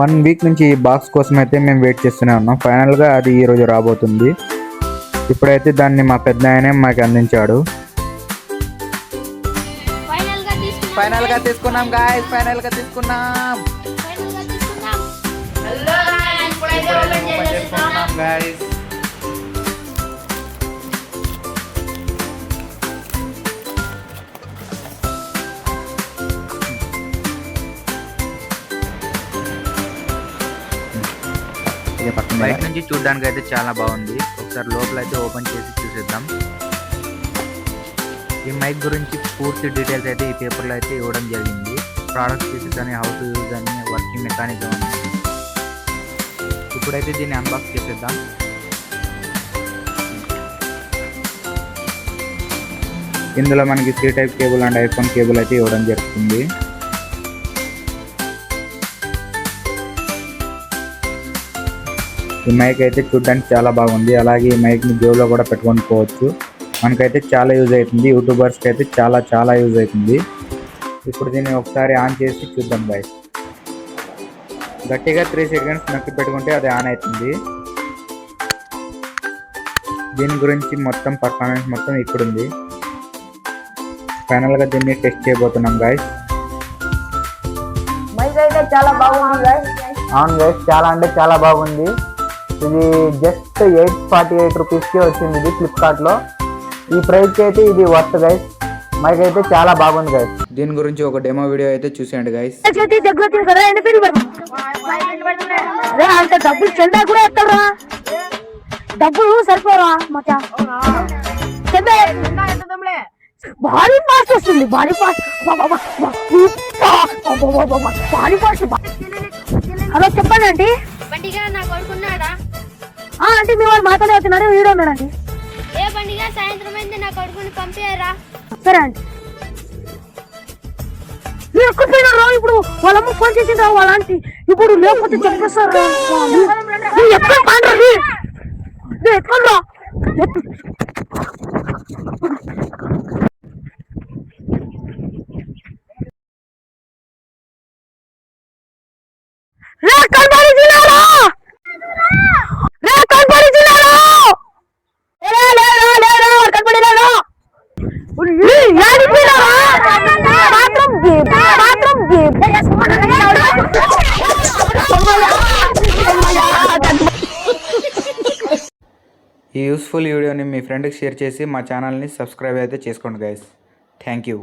1 week నుంచి ఈ box కోసం అయితే మేము వెయిట్ చేస్తూనే ఉన్నాం. ఫైనల్గా అది ఈరోజు రాబోతుంది. ఇప్పుడైతే దాన్ని మా పెద్ద ఆయనే మాకు అందించాడు. ఫైనల్గా తీసుకున్నాం గాయ్స్, ఫైనల్గా తీసుకున్నాం. గాయ్స్ బయట నుంచి చూడడానికి అయితే చాలా బాగుంది. ఒకసారి లోపల అయితే ఓపెన్ చేసి చూసేద్దాం. ఈ మైక్ గురించి పూర్తి డీటెయిల్స్ అయితే ఈ పేపర్లో అయితే ఇవ్వడం జరిగింది. ప్రోడక్ట్ పీసెస్ అని, హౌ టు యూజ్ అని, వర్కింగ్ మెకానిజం అని. ఇప్పుడైతే దీన్ని అన్బాక్స్ చేసేద్దాం. ఇందులో మనకి C type cable and iPhone cable అయితే ఇవ్వడం జరుగుతుంది. ఈ మైక్ అయితే చూడడానికి చాలా బాగుంది. అలాగే ఈ మైక్ని జేబులో కూడా పెట్టుకొని పోవచ్చు. మనకైతే చాలా యూజ్ అవుతుంది. యూట్యూబర్స్కి అయితే చాలా యూజ్ అవుతుంది. ఇప్పుడు దీన్ని ఒకసారి ఆన్ చేసి చూద్దాం గైస్. గట్టిగా 3 సెకండ్స్ నొక్కి పెట్టుకుంటే అది ఆన్ అవుతుంది. దీని గురించి మొత్తం పర్ఫార్మెన్స్ మొత్తం ఇక్కడుంది. ఫైనల్గా దీన్ని టెస్ట్ చేయబోతున్నాం గైస్. మైక్ అయితే చాలా బాగుంది గైస్. అవును గైస్, చాలా అంటే చాలా బాగుంది. ఇది జస్ట్ 848 రూపీస్కి వచ్చింది ఇది ఫ్లిప్కార్ట్లో. ఈ ప్రైస్కి అయితే ఇది వర్త్ గైస్. మైక్ అయితే చాలా బాగుంది గైస్. దీని గురించి ఒక డెమో వీడియో అయితే చూసేయండి గైస్. అంత డబ్బులు చెందా కూడా ఎత్తారా, డబ్బులు సరిపోరా మచా. భారీ పాస్ వస్తుంది, భారీ పాస్. హలో చెప్పండి ఆంటీ. ఆంటీ మీ వాళ్ళు మాతోనే అవుతున్నారు, వీడియో ఉన్నాడండి. ఏ పండుగ సాయంత్రం అయింది, నా కొడుకుని పంపించారా? సరే అండి. ఎక్కడ పోయినారా? ఇప్పుడు వాళ్ళమ్మ ఫోన్ చేసిండ్రా వాళ్ళ ఆంటీ. ఇప్పుడు లేకపోతే చెప్పేస్తారా? ఎక్కడ పండి ఎక్కడ ఈ యూస్ఫుల్ వీడియోని మీ ఫ్రెండ్కి షేర్ చేసి మా ఛానల్ని సబ్స్క్రైబ్ అయితే చేసుకోండి గైస్. Thank you.